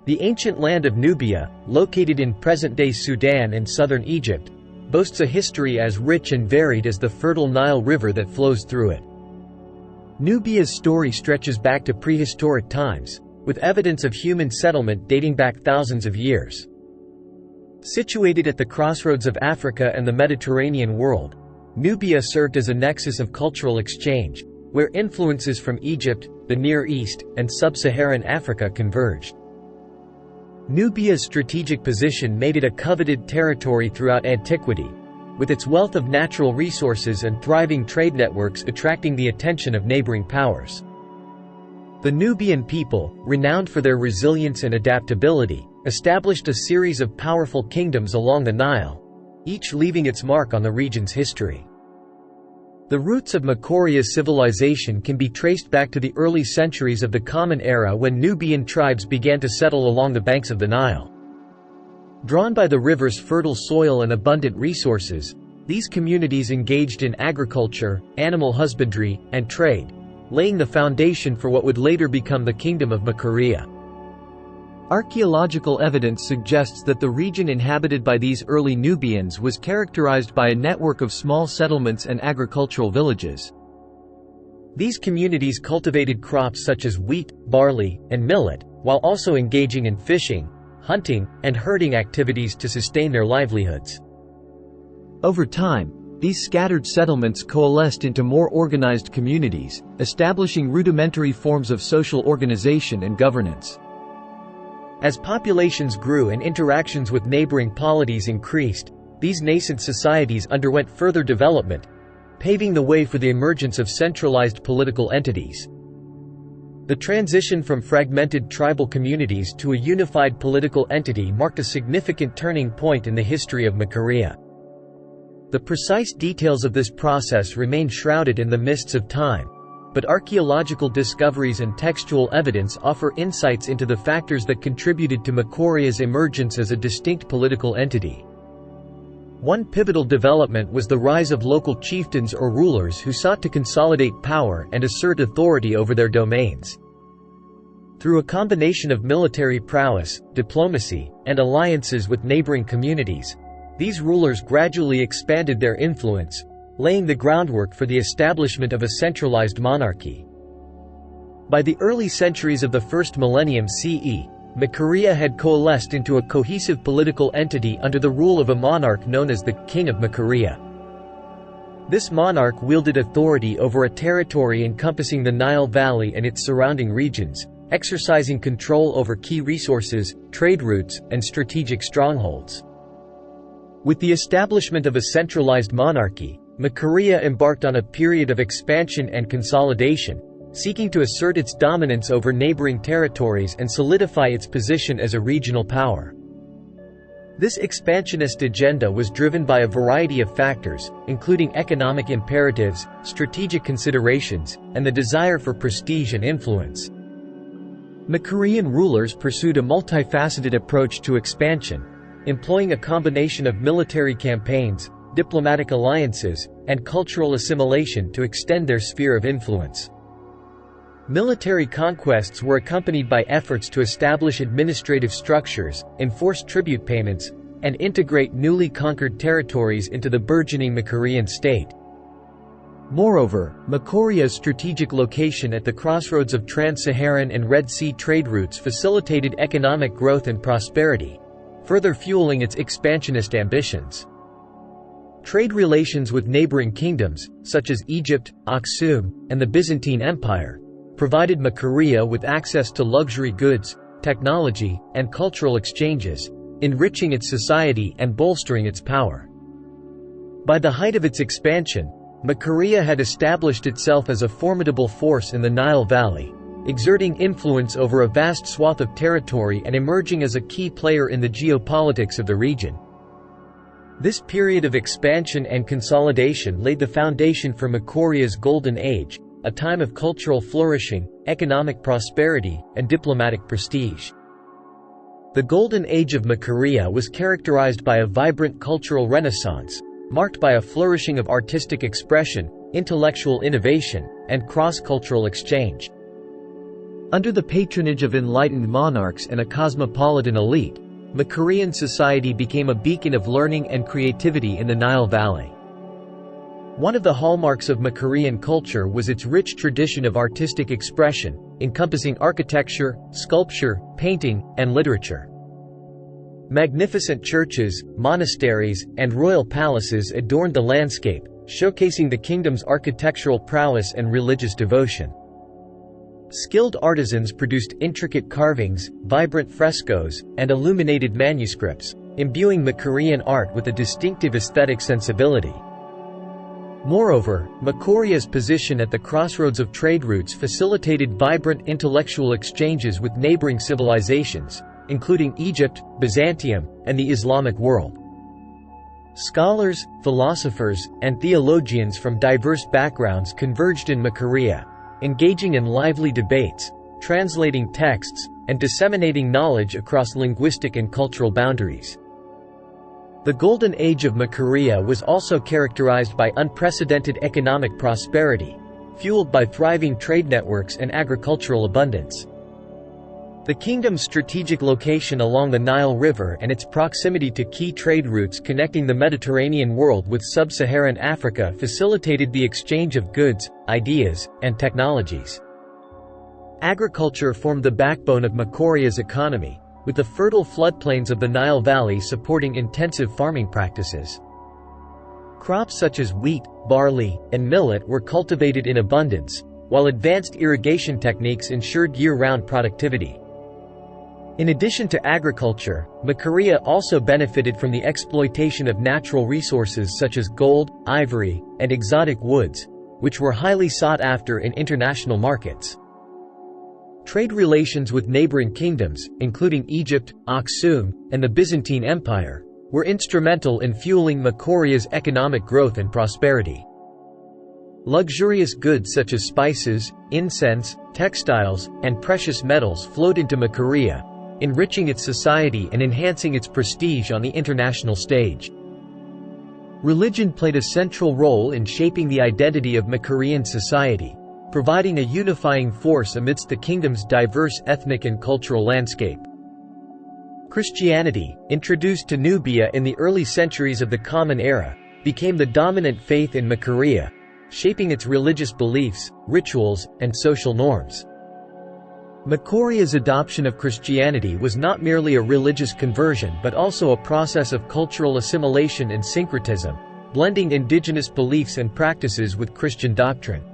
The ancient land of Nubia, located in present-day Sudan and southern Egypt, boasts a history as rich and varied as the fertile Nile River that flows through it. Nubia's story stretches back to prehistoric times, with evidence of human settlement dating back thousands of years. Situated at the crossroads of Africa and the Mediterranean world, Nubia served as a nexus of cultural exchange, where influences from Egypt, the Near East, and sub-Saharan Africa converged. Nubia's strategic position made it a coveted territory throughout antiquity, with its wealth of natural resources and thriving trade networks attracting the attention of neighboring powers. The Nubian people, renowned for their resilience and adaptability, established a series of powerful kingdoms along the Nile, each leaving its mark on the region's history. The roots of Makuria's civilization can be traced back to the early centuries of the Common Era when Nubian tribes began to settle along the banks of the Nile. Drawn by the river's fertile soil and abundant resources, these communities engaged in agriculture, animal husbandry, and trade, laying the foundation for what would later become the Kingdom of Makuria. Archaeological evidence suggests that the region inhabited by these early Nubians was characterized by a network of small settlements and agricultural villages. These communities cultivated crops such as wheat, barley, and millet, while also engaging in fishing, hunting, and herding activities to sustain their livelihoods. Over time, these scattered settlements coalesced into more organized communities, establishing rudimentary forms of social organization and governance. As populations grew and interactions with neighboring polities increased, these nascent societies underwent further development, paving the way for the emergence of centralized political entities. The transition from fragmented tribal communities to a unified political entity marked a significant turning point in the history of Makuria. The precise details of this process remain shrouded in the mists of time, but archaeological discoveries and textual evidence offer insights into the factors that contributed to Makuria's emergence as a distinct political entity. One pivotal development was the rise of local chieftains or rulers who sought to consolidate power and assert authority over their domains. Through a combination of military prowess, diplomacy, and alliances with neighboring communities, these rulers gradually expanded their influence, laying the groundwork for the establishment of a centralized monarchy. By the early centuries of the first millennium CE, Makuria had coalesced into a cohesive political entity under the rule of a monarch known as the King of Makuria. This monarch wielded authority over a territory encompassing the Nile Valley and its surrounding regions, exercising control over key resources, trade routes, and strategic strongholds. With the establishment of a centralized monarchy, Makuria embarked on a period of expansion and consolidation, seeking to assert its dominance over neighboring territories and solidify its position as a regional power. This expansionist agenda was driven by a variety of factors, including economic imperatives, strategic considerations, and the desire for prestige and influence. Makurian rulers pursued a multifaceted approach to expansion, employing a combination of military campaigns, diplomatic alliances, and cultural assimilation to extend their sphere of influence. Military conquests were accompanied by efforts to establish administrative structures, enforce tribute payments, and integrate newly conquered territories into the burgeoning Makurian state. Moreover, Makuria's strategic location at the crossroads of trans-Saharan and Red Sea trade routes facilitated economic growth and prosperity, further fueling its expansionist ambitions. Trade relations with neighboring kingdoms, such as Egypt, Aksum, and the Byzantine Empire, provided Makuria with access to luxury goods, technology, and cultural exchanges, enriching its society and bolstering its power. By the height of its expansion, Makuria had established itself as a formidable force in the Nile Valley, exerting influence over a vast swath of territory and emerging as a key player in the geopolitics of the region. This period of expansion and consolidation laid the foundation for Makuria's Golden Age, a time of cultural flourishing, economic prosperity, and diplomatic prestige. The Golden Age of Makuria was characterized by a vibrant cultural renaissance, marked by a flourishing of artistic expression, intellectual innovation, and cross-cultural exchange. Under the patronage of enlightened monarchs and a cosmopolitan elite, Makurian society became a beacon of learning and creativity in the Nile Valley. One of the hallmarks of Makurian culture was its rich tradition of artistic expression, encompassing architecture, sculpture, painting, and literature. Magnificent churches, monasteries, and royal palaces adorned the landscape, showcasing the kingdom's architectural prowess and religious devotion. Skilled artisans produced intricate carvings, vibrant frescoes, and illuminated manuscripts, imbuing Makurian art with a distinctive aesthetic sensibility. Moreover, Makuria's position at the crossroads of trade routes facilitated vibrant intellectual exchanges with neighboring civilizations, including Egypt, Byzantium, and the Islamic world. Scholars, philosophers, and theologians from diverse backgrounds converged in Makuria, engaging in lively debates, translating texts, and disseminating knowledge across linguistic and cultural boundaries. The Golden Age of Makuria was also characterized by unprecedented economic prosperity, fueled by thriving trade networks and agricultural abundance. The kingdom's strategic location along the Nile River and its proximity to key trade routes connecting the Mediterranean world with sub-Saharan Africa facilitated the exchange of goods, ideas, and technologies. Agriculture formed the backbone of Makuria's economy, with the fertile floodplains of the Nile Valley supporting intensive farming practices. Crops such as wheat, barley, and millet were cultivated in abundance, while advanced irrigation techniques ensured year-round productivity. In addition to agriculture, Makuria also benefited from the exploitation of natural resources such as gold, ivory, and exotic woods, which were highly sought after in international markets. Trade relations with neighboring kingdoms, including Egypt, Aksum, and the Byzantine Empire, were instrumental in fueling Makuria's economic growth and prosperity. Luxurious goods such as spices, incense, textiles, and precious metals flowed into Makuria, enriching its society and enhancing its prestige on the international stage. Religion played a central role in shaping the identity of Makurian society, providing a unifying force amidst the kingdom's diverse ethnic and cultural landscape. Christianity, introduced to Nubia in the early centuries of the Common Era, became the dominant faith in Makuria, shaping its religious beliefs, rituals, and social norms. Makuria's adoption of Christianity was not merely a religious conversion but also a process of cultural assimilation and syncretism, blending indigenous beliefs and practices with Christian doctrine.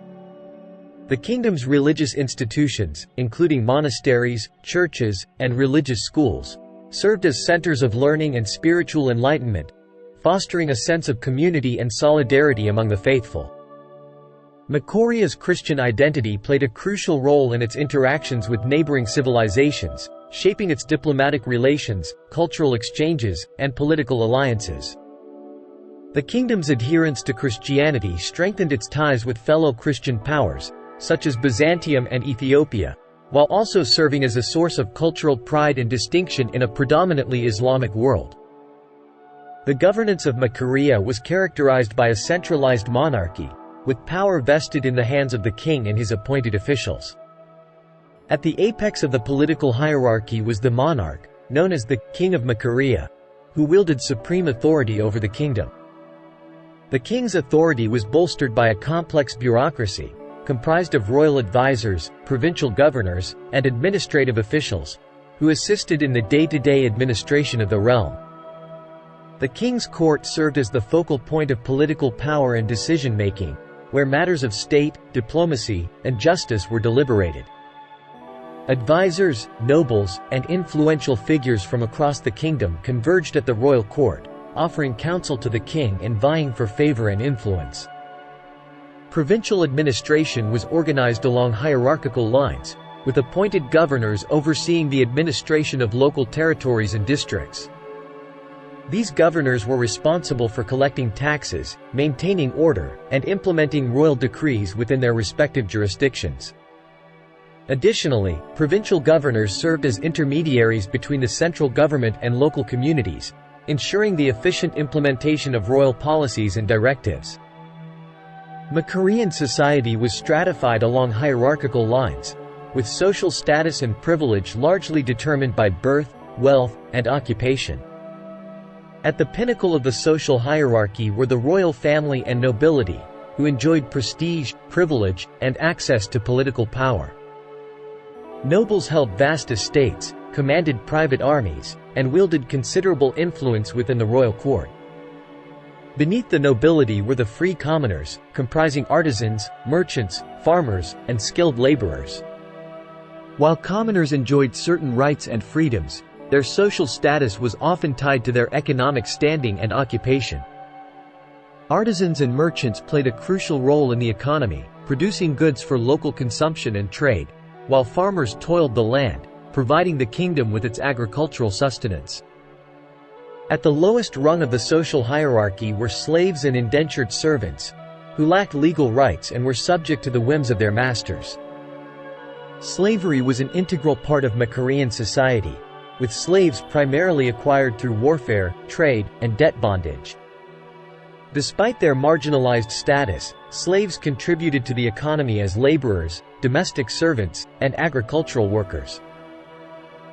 The kingdom's religious institutions, including monasteries, churches, and religious schools, served as centers of learning and spiritual enlightenment, fostering a sense of community and solidarity among the faithful. Makuria's Christian identity played a crucial role in its interactions with neighboring civilizations, shaping its diplomatic relations, cultural exchanges, and political alliances. The kingdom's adherence to Christianity strengthened its ties with fellow Christian powers, such as Byzantium and Ethiopia, while also serving as a source of cultural pride and distinction in a predominantly Islamic world. The governance of Makuria was characterized by a centralized monarchy, with power vested in the hands of the king and his appointed officials. At the apex of the political hierarchy was the monarch, known as the King of Makuria, who wielded supreme authority over the kingdom. The king's authority was bolstered by a complex bureaucracy, comprised of royal advisors, provincial governors, and administrative officials, who assisted in the day-to-day administration of the realm. The king's court served as the focal point of political power and decision-making, where matters of state, diplomacy, and justice were deliberated. Advisors, nobles, and influential figures from across the kingdom converged at the royal court, offering counsel to the king and vying for favor and influence. Provincial administration was organized along hierarchical lines, with appointed governors overseeing the administration of local territories and districts. These governors were responsible for collecting taxes, maintaining order, and implementing royal decrees within their respective jurisdictions. Additionally, provincial governors served as intermediaries between the central government and local communities, ensuring the efficient implementation of royal policies and directives. Makurian society was stratified along hierarchical lines, with social status and privilege largely determined by birth, wealth, and occupation. At the pinnacle of the social hierarchy were the royal family and nobility, who enjoyed prestige, privilege, and access to political power. Nobles held vast estates, commanded private armies, and wielded considerable influence within the royal court. Beneath the nobility were the free commoners, comprising artisans, merchants, farmers, and skilled laborers. While commoners enjoyed certain rights and freedoms, their social status was often tied to their economic standing and occupation. Artisans and merchants played a crucial role in the economy, producing goods for local consumption and trade, while farmers toiled the land, providing the kingdom with its agricultural sustenance. At the lowest rung of the social hierarchy were slaves and indentured servants, who lacked legal rights and were subject to the whims of their masters. Slavery was an integral part of Makurian society, with slaves primarily acquired through warfare, trade, and debt bondage. Despite their marginalized status, slaves contributed to the economy as laborers, domestic servants, and agricultural workers.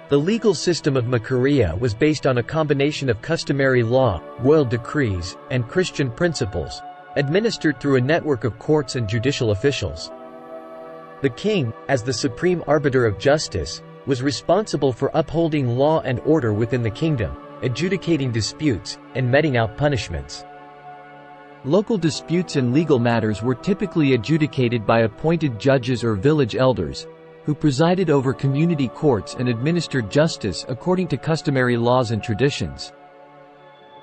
The legal system of Makuria was based on a combination of customary law, royal decrees, and Christian principles, administered through a network of courts and judicial officials. The king, as the supreme arbiter of justice, was responsible for upholding law and order within the kingdom, adjudicating disputes, and meting out punishments. Local disputes and legal matters were typically adjudicated by appointed judges or village elders, who presided over community courts and administered justice according to customary laws and traditions.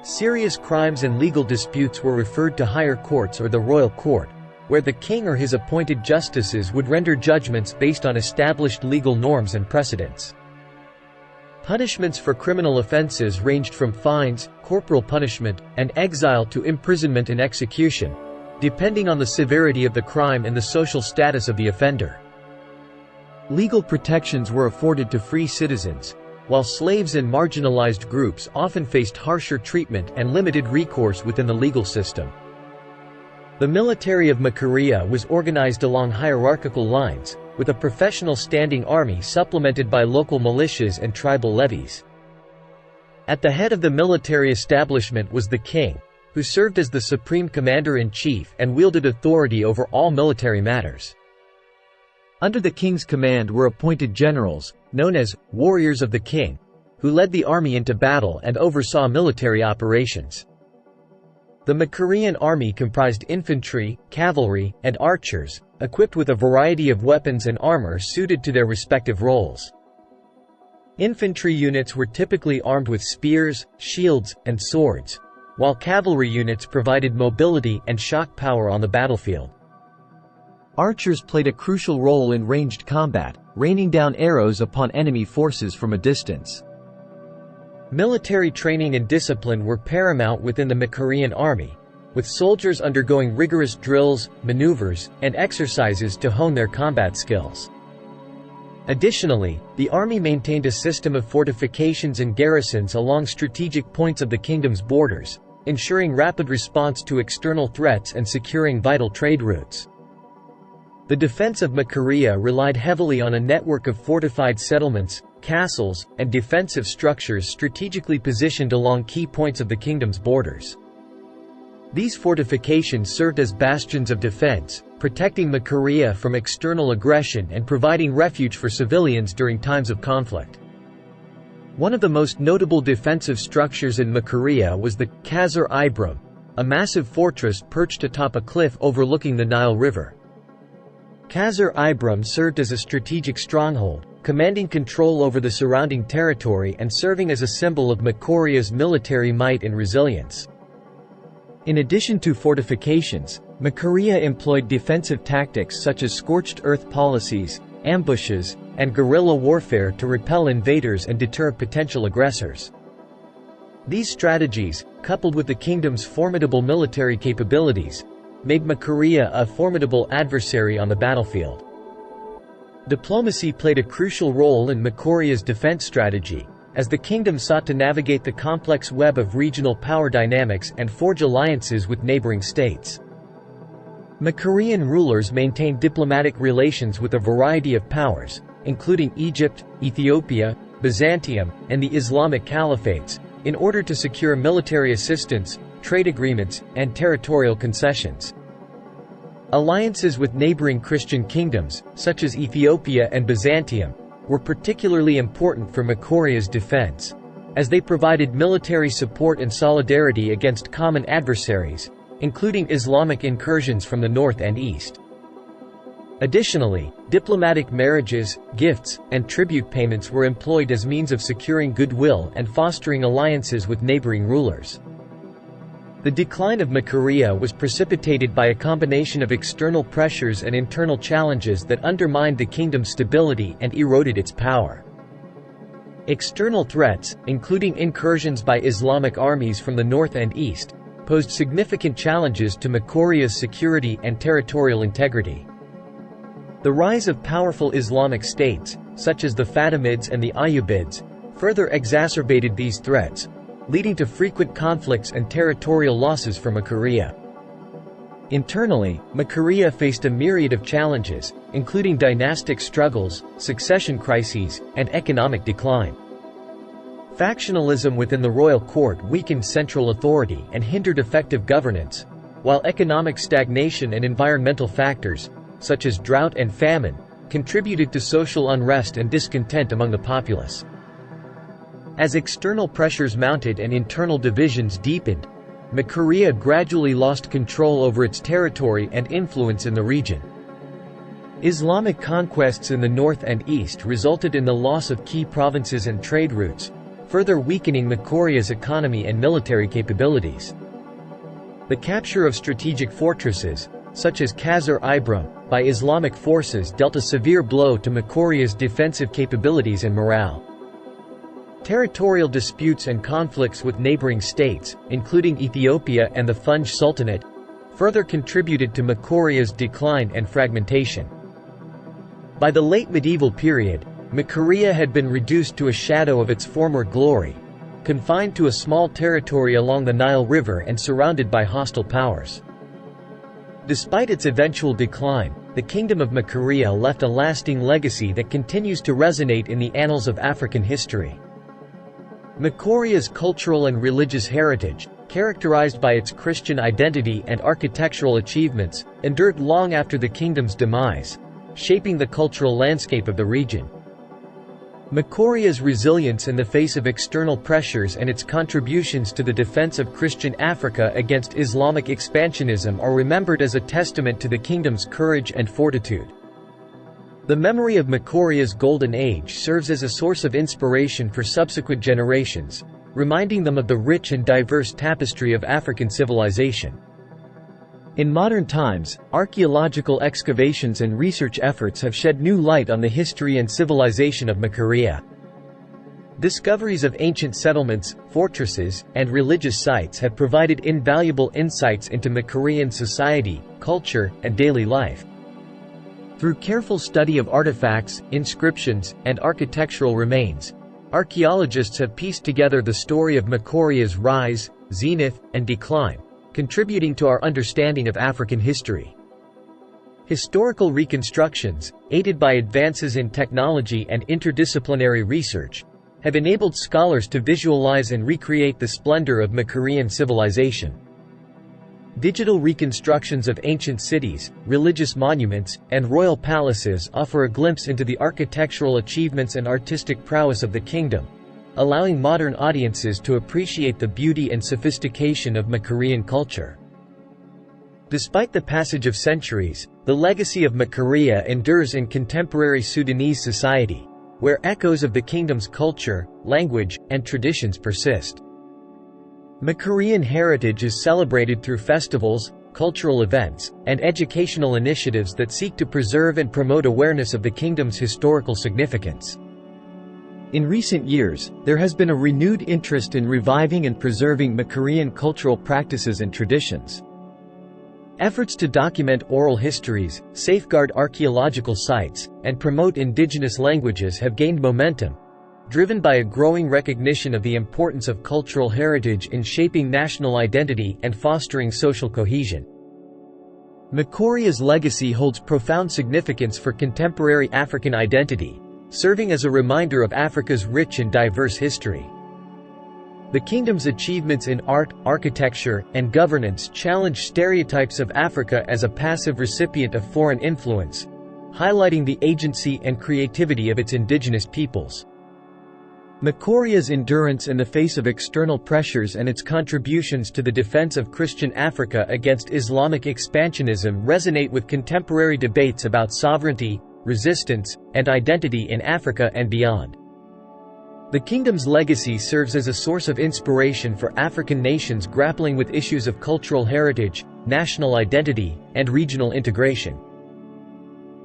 Serious crimes and legal disputes were referred to higher courts or the royal court, where the king or his appointed justices would render judgments based on established legal norms and precedents. Punishments for criminal offenses ranged from fines, corporal punishment, and exile to imprisonment and execution, depending on the severity of the crime and the social status of the offender. Legal protections were afforded to free citizens, while slaves and marginalized groups often faced harsher treatment and limited recourse within the legal system. The military of Makuria was organized along hierarchical lines, with a professional standing army supplemented by local militias and tribal levies. At the head of the military establishment was the king, who served as the supreme commander-in-chief and wielded authority over all military matters. Under the king's command were appointed generals, known as warriors of the king, who led the army into battle and oversaw military operations. The Makurian army comprised infantry, cavalry, and archers, equipped with a variety of weapons and armor suited to their respective roles. Infantry units were typically armed with spears, shields, and swords, while cavalry units provided mobility and shock power on the battlefield. Archers played a crucial role in ranged combat, raining down arrows upon enemy forces from a distance. Military training and discipline were paramount within the Makurian army, with soldiers undergoing rigorous drills, maneuvers, and exercises to hone their combat skills. Additionally, the army maintained a system of fortifications and garrisons along strategic points of the kingdom's borders, ensuring rapid response to external threats and securing vital trade routes. The defense of Makuria relied heavily on a network of fortified settlements, castles, and defensive structures strategically positioned along key points of the kingdom's borders. These fortifications served as bastions of defense, protecting Makuria from external aggression and providing refuge for civilians during times of conflict. One of the most notable defensive structures in Makuria was the Qasr Ibram, a massive fortress perched atop a cliff overlooking the Nile River. Qasr Ibram served as a strategic stronghold, commanding control over the surrounding territory and serving as a symbol of Makuria's military might and resilience. In addition to fortifications, Makuria employed defensive tactics such as scorched earth policies, ambushes, and guerrilla warfare to repel invaders and deter potential aggressors. These strategies, coupled with the kingdom's formidable military capabilities, made Makuria a formidable adversary on the battlefield. Diplomacy played a crucial role in Makuria's defense strategy, as the kingdom sought to navigate the complex web of regional power dynamics and forge alliances with neighboring states. Makurian rulers maintained diplomatic relations with a variety of powers, including Egypt, Ethiopia, Byzantium, and the Islamic caliphates, in order to secure military assistance, trade agreements, and territorial concessions. Alliances with neighboring Christian kingdoms, such as Ethiopia and Byzantium, were particularly important for Makuria's defense, as they provided military support and solidarity against common adversaries, including Islamic incursions from the north and east. Additionally, diplomatic marriages, gifts, and tribute payments were employed as means of securing goodwill and fostering alliances with neighboring rulers. The decline of Makuria was precipitated by a combination of external pressures and internal challenges that undermined the kingdom's stability and eroded its power. External threats, including incursions by Islamic armies from the north and east, posed significant challenges to Makuria's security and territorial integrity. The rise of powerful Islamic states, such as the Fatimids and the Ayyubids, further exacerbated these threats, leading to frequent conflicts and territorial losses for Makuria. Internally, Makuria faced a myriad of challenges, including dynastic struggles, succession crises, and economic decline. Factionalism within the royal court weakened central authority and hindered effective governance, while economic stagnation and environmental factors, such as drought and famine, contributed to social unrest and discontent among the populace. As external pressures mounted and internal divisions deepened, Makuria gradually lost control over its territory and influence in the region. Islamic conquests in the north and east resulted in the loss of key provinces and trade routes, further weakening Makuria's economy and military capabilities. The capture of strategic fortresses, such as Qasr Ibram, by Islamic forces dealt a severe blow to Makuria's defensive capabilities and morale. Territorial disputes and conflicts with neighboring states, including Ethiopia and the Funj Sultanate, further contributed to Makuria's decline and fragmentation. By the late medieval period, Makuria had been reduced to a shadow of its former glory, confined to a small territory along the Nile River and surrounded by hostile powers. Despite its eventual decline, the Kingdom of Makuria left a lasting legacy that continues to resonate in the annals of African history. Makuria's cultural and religious heritage, characterized by its Christian identity and architectural achievements, endured long after the kingdom's demise, shaping the cultural landscape of the region. Makuria's resilience in the face of external pressures and its contributions to the defense of Christian Africa against Islamic expansionism are remembered as a testament to the kingdom's courage and fortitude. The memory of Makuria's golden age serves as a source of inspiration for subsequent generations, reminding them of the rich and diverse tapestry of African civilization. In modern times, archaeological excavations and research efforts have shed new light on the history and civilization of Makuria. Discoveries of ancient settlements, fortresses, and religious sites have provided invaluable insights into Makurian society, culture, and daily life. Through careful study of artifacts, inscriptions, and architectural remains, archaeologists have pieced together the story of Makuria's rise, zenith, and decline, contributing to our understanding of African history. Historical reconstructions, aided by advances in technology and interdisciplinary research, have enabled scholars to visualize and recreate the splendor of Makurian civilization. Digital reconstructions of ancient cities, religious monuments, and royal palaces offer a glimpse into the architectural achievements and artistic prowess of the kingdom, allowing modern audiences to appreciate the beauty and sophistication of Makurian culture. Despite the passage of centuries, the legacy of Makuria endures in contemporary Sudanese society, where echoes of the kingdom's culture, language, and traditions persist. Makurian heritage is celebrated through festivals, cultural events, and educational initiatives that seek to preserve and promote awareness of the kingdom's historical significance. In recent years, there has been a renewed interest in reviving and preserving Makurian cultural practices and traditions. Efforts to document oral histories, safeguard archaeological sites, and promote indigenous languages have gained momentum, driven by a growing recognition of the importance of cultural heritage in shaping national identity and fostering social cohesion. Makuria's legacy holds profound significance for contemporary African identity, serving as a reminder of Africa's rich and diverse history. The kingdom's achievements in art, architecture, and governance challenge stereotypes of Africa as a passive recipient of foreign influence, highlighting the agency and creativity of its indigenous peoples. Makuria's endurance in the face of external pressures and its contributions to the defense of Christian Africa against Islamic expansionism resonate with contemporary debates about sovereignty, resistance, and identity in Africa and beyond. The kingdom's legacy serves as a source of inspiration for African nations grappling with issues of cultural heritage, national identity, and regional integration.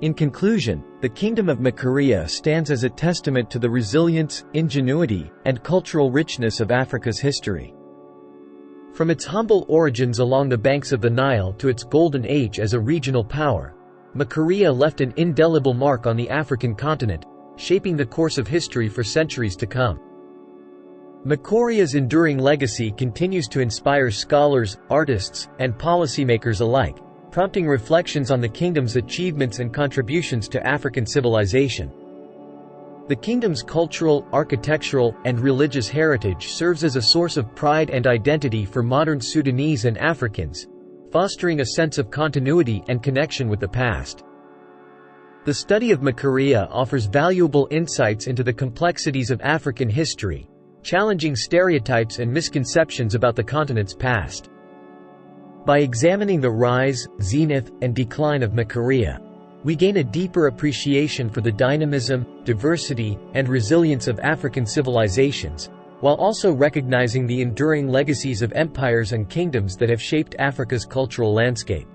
In conclusion, the Kingdom of Makuria stands as a testament to the resilience, ingenuity, and cultural richness of Africa's history. From its humble origins along the banks of the Nile to its golden age as a regional power, Makuria left an indelible mark on the African continent, shaping the course of history for centuries to come. Makuria's enduring legacy continues to inspire scholars, artists, and policymakers alike, prompting reflections on the kingdom's achievements and contributions to African civilization. The kingdom's cultural, architectural, and religious heritage serves as a source of pride and identity for modern Sudanese and Africans, fostering a sense of continuity and connection with the past. The study of Makuria offers valuable insights into the complexities of African history, challenging stereotypes and misconceptions about the continent's past. By examining the rise, zenith, and decline of Makuria, we gain a deeper appreciation for the dynamism, diversity, and resilience of African civilizations, while also recognizing the enduring legacies of empires and kingdoms that have shaped Africa's cultural landscape.